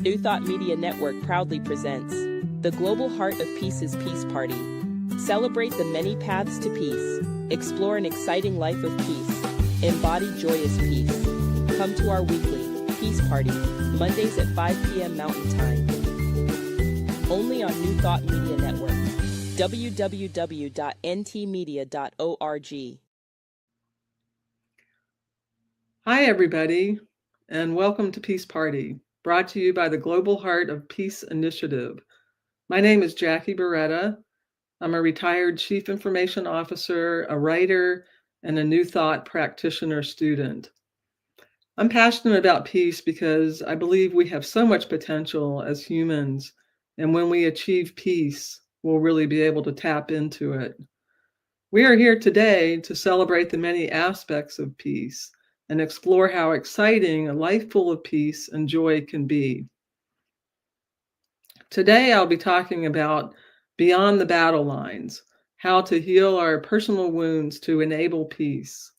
New Thought Media Network proudly presents The Global Heart of Peace's Peace Party. Celebrate the many paths to peace. Explore an exciting life of peace. Embody joyous peace. Come to our weekly Peace Party, Mondays at 5 p.m. Mountain Time. Only on New Thought Media Network. www.ntmedia.org. Hi, everybody, and welcome to Peace Party, brought to you by the Global Heart of Peace Initiative. My name is Jackie Barretta. I'm a retired Chief Information Officer, a writer, and a New Thought practitioner student. I'm passionate about peace because I believe we have so much potential as humans, and when we achieve peace, we'll really be able to tap into it. We are here today to celebrate the many aspects of peace and explore how exciting a life full of peace and joy can be. Today, I'll be talking about beyond the battle lines, how to heal our personal wounds to enable peace.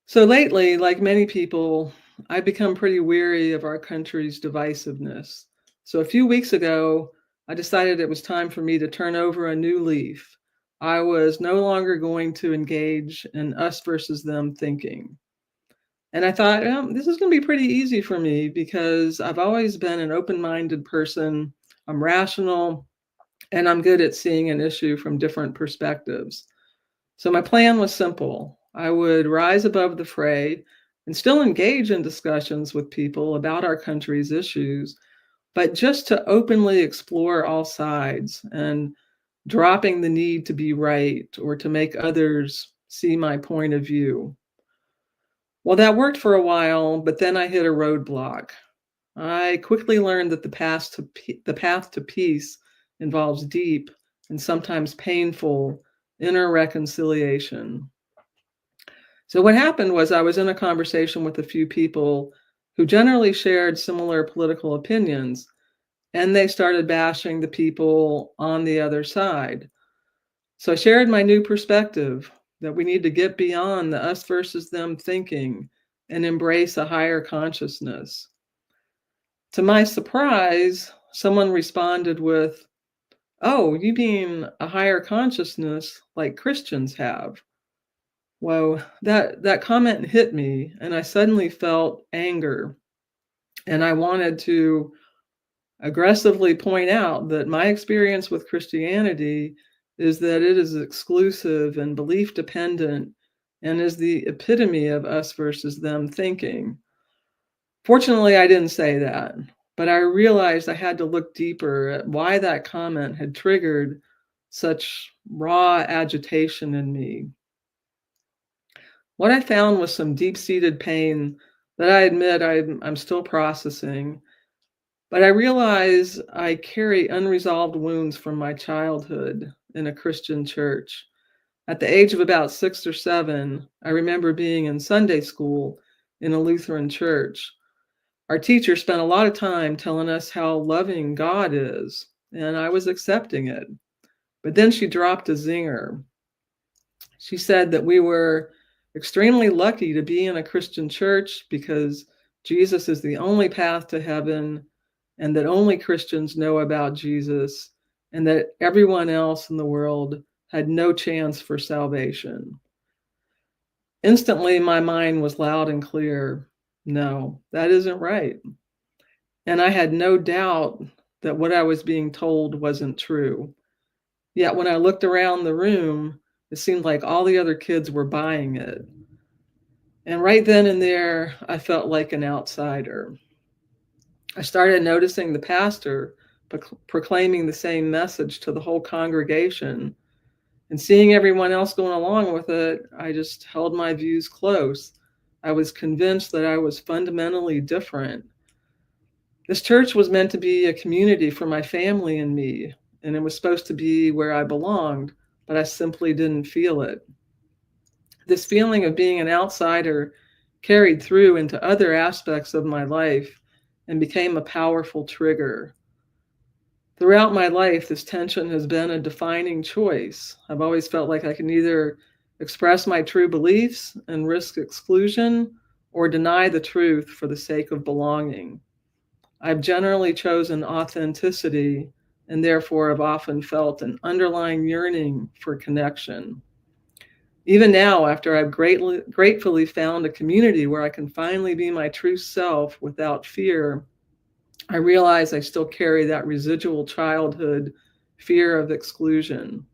So lately, like many people, I've become pretty weary of our country's divisiveness. So a few weeks ago, I decided it was time for me to turn over a new leaf. I was no longer going to engage in us versus them thinking. And I thought, this is going to be pretty easy for me because I've always been an open-minded person. I'm rational, and I'm good at seeing an issue from different perspectives. So my plan was simple. I would rise above the fray and still engage in discussions with people about our country's issues, but just to openly explore all sides and dropping the need to be right or to make others see my point of view. Well, that worked for a while, but then I hit a roadblock. I quickly learned that the path to peace involves deep and sometimes painful inner reconciliation. So what happened was I was in a conversation with a few people who generally shared similar political opinions, and they started bashing the people on the other side. So I shared my new perspective that we need to get beyond the us versus them thinking and embrace a higher consciousness. To my surprise, someone responded with, "Oh, you mean a higher consciousness like Christians have?" Well, that comment hit me, and I suddenly felt anger. And I wanted to aggressively point out that my experience with Christianity is that it is exclusive and belief dependent and is the epitome of us versus them thinking. Fortunately, I didn't say that, but I realized I had to look deeper at why that comment had triggered such raw agitation in me. What I found was some deep-seated pain that I admit I'm still processing. But I realize I carry unresolved wounds from my childhood in a Christian church. At the age of about 6 or 7, I remember being in Sunday school in a Lutheran church. Our teacher spent a lot of time telling us how loving God is, and I was accepting it. But then she dropped a zinger. She said that we were extremely lucky to be in a Christian church because Jesus is the only path to heaven, and that only Christians know about Jesus, and that everyone else in the world had no chance for salvation. Instantly, my mind was loud and clear. No, that isn't right. And I had no doubt that what I was being told wasn't true. Yet when I looked around the room, it seemed like all the other kids were buying it. And right then and there, I felt like an outsider. I started noticing the pastor proclaiming the same message to the whole congregation. And seeing everyone else going along with it, I just held my views close. I was convinced that I was fundamentally different. This church was meant to be a community for my family and me, and it was supposed to be where I belonged, but I simply didn't feel it. This feeling of being an outsider carried through into other aspects of my life and became a powerful trigger. Throughout my life, this tension has been a defining choice. I've always felt like I can either express my true beliefs and risk exclusion or deny the truth for the sake of belonging. I've generally chosen authenticity and therefore have often felt an underlying yearning for connection. Even now, after I've gratefully found a community where I can finally be my true self without fear, I realize I still carry that residual childhood fear of exclusion.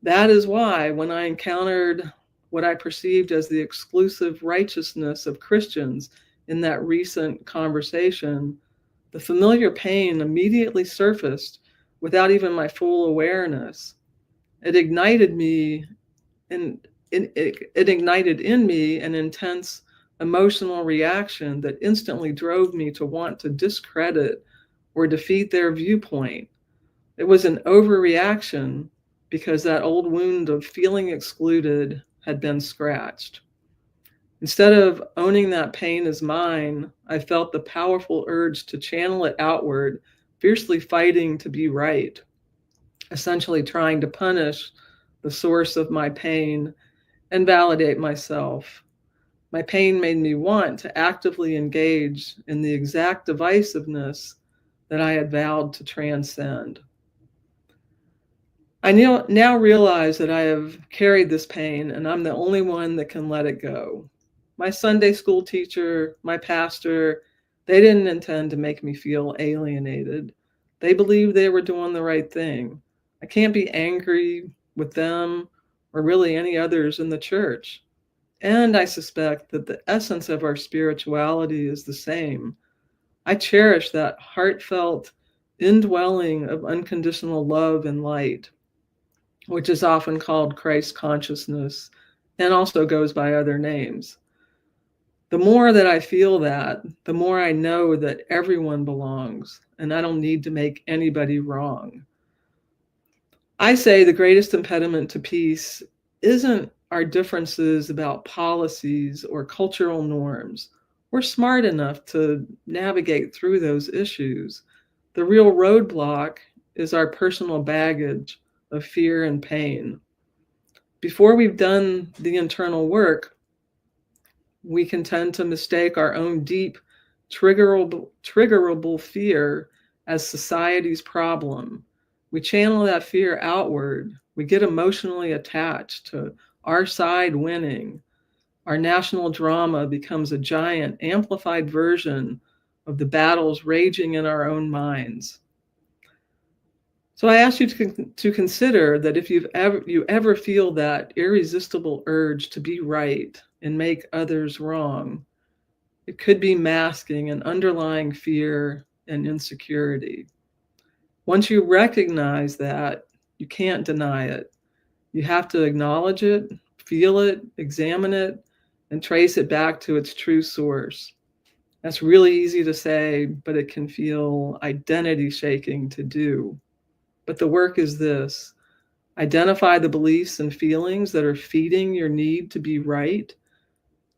That is why, when I encountered what I perceived as the exclusive righteousness of Christians in that recent conversation, the familiar pain immediately surfaced without even my full awareness. It ignited me and it ignited in me an intense emotional reaction that instantly drove me to want to discredit or defeat their viewpoint. It was an overreaction because that old wound of feeling excluded had been scratched. Instead of owning that pain as mine, I felt the powerful urge to channel it outward, fiercely fighting to be right, essentially trying to punish the source of my pain and validate myself. My pain made me want to actively engage in the exact divisiveness that I had vowed to transcend. I now realize that I have carried this pain and I'm the only one that can let it go. My Sunday school teacher, my pastor, they didn't intend to make me feel alienated. They believed they were doing the right thing. I can't be angry with them or really any others in the church. And I suspect that the essence of our spirituality is the same. I cherish that heartfelt indwelling of unconditional love and light, which is often called Christ consciousness and also goes by other names. The more that I feel that, the more I know that everyone belongs and I don't need to make anybody wrong. I say the greatest impediment to peace isn't our differences about policies or cultural norms. We're smart enough to navigate through those issues. The real roadblock is our personal baggage of fear and pain. Before we've done the internal work, we can tend to mistake our own deep, triggerable fear as society's problem. We channel that fear outward. We get emotionally attached to our side winning. Our national drama becomes a giant, amplified version of the battles raging in our own minds. So I ask you to consider that if you ever feel that irresistible urge to be right and make others wrong, it could be masking an underlying fear and insecurity. Once you recognize that, you can't deny it. You have to acknowledge it, feel it, examine it, and trace it back to its true source. That's really easy to say, but it can feel identity shaking to do. But the work is this: identify the beliefs and feelings that are feeding your need to be right,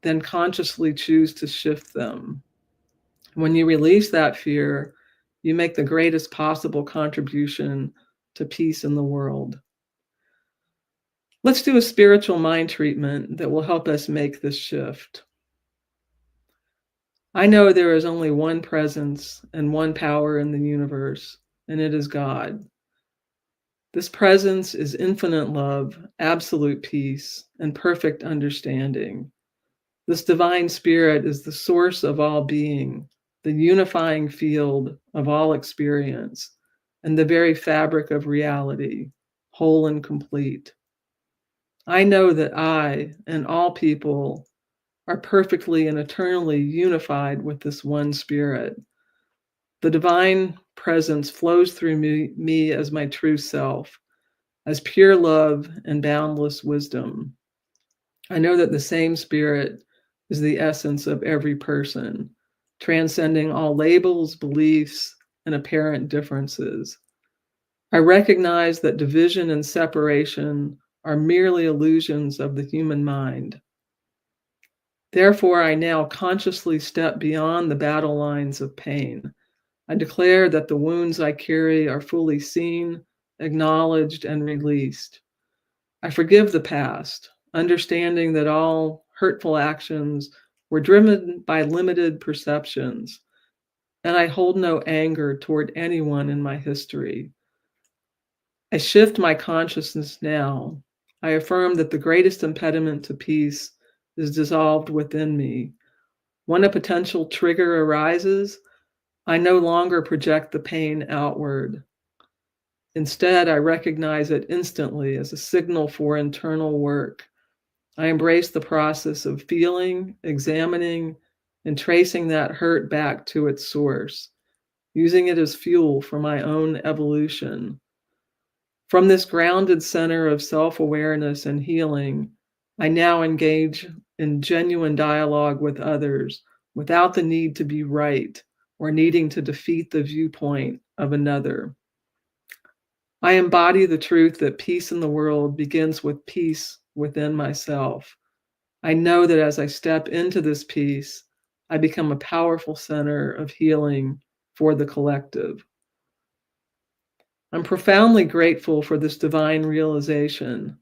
then consciously choose to shift them. When you release that fear, you make the greatest possible contribution to peace in the world. Let's do a spiritual mind treatment that will help us make this shift. I know there is only one presence and one power in the universe, and it is God. This presence is infinite love, absolute peace, and perfect understanding. This divine spirit is the source of all being, the unifying field of all experience, and the very fabric of reality, whole and complete. I know that I and all people are perfectly and eternally unified with this one spirit. The divine presence flows through me as my true self, as pure love and boundless wisdom. I know that the same spirit is the essence of every person, transcending all labels, beliefs, and apparent differences. I recognize that division and separation are merely illusions of the human mind. Therefore, I now consciously step beyond the battle lines of pain. I declare that the wounds I carry are fully seen, acknowledged, and released. I forgive the past, understanding that all hurtful actions were driven by limited perceptions. and I hold no anger toward anyone in my history. I shift my consciousness now. I affirm that the greatest impediment to peace is dissolved within me. When a potential trigger arises, I no longer project the pain outward. Instead, I recognize it instantly as a signal for internal work. I embrace the process of feeling, examining, and tracing that hurt back to its source, using it as fuel for my own evolution. From this grounded center of self-awareness and healing, I now engage in genuine dialogue with others without the need to be right or needing to defeat the viewpoint of another. I embody the truth that peace in the world begins with peace within myself. I know that as I step into this peace, I become a powerful center of healing for the collective. I'm profoundly grateful for this divine realization.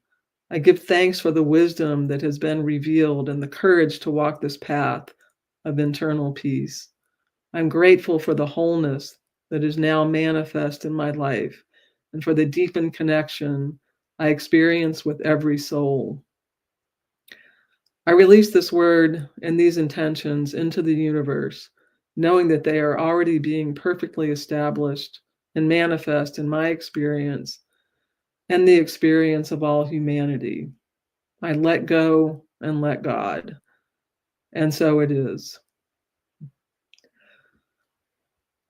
I give thanks for the wisdom that has been revealed and the courage to walk this path of internal peace. I'm grateful for the wholeness that is now manifest in my life and for the deepened connection I experience with every soul. I release this word and these intentions into the universe, knowing that they are already being perfectly established and manifest in my experience and the experience of all humanity. I let go and let God. And so it is.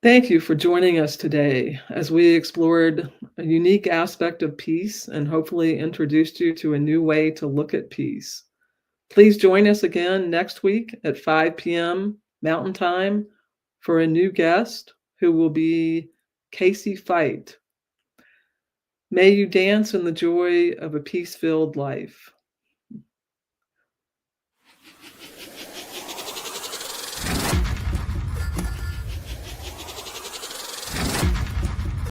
Thank you for joining us today as we explored a unique aspect of peace and hopefully introduced you to a new way to look at peace. Please join us again next week at 5 p.m. Mountain Time for a new guest who will be Casey Fight. May you dance in the joy of a peace-filled life.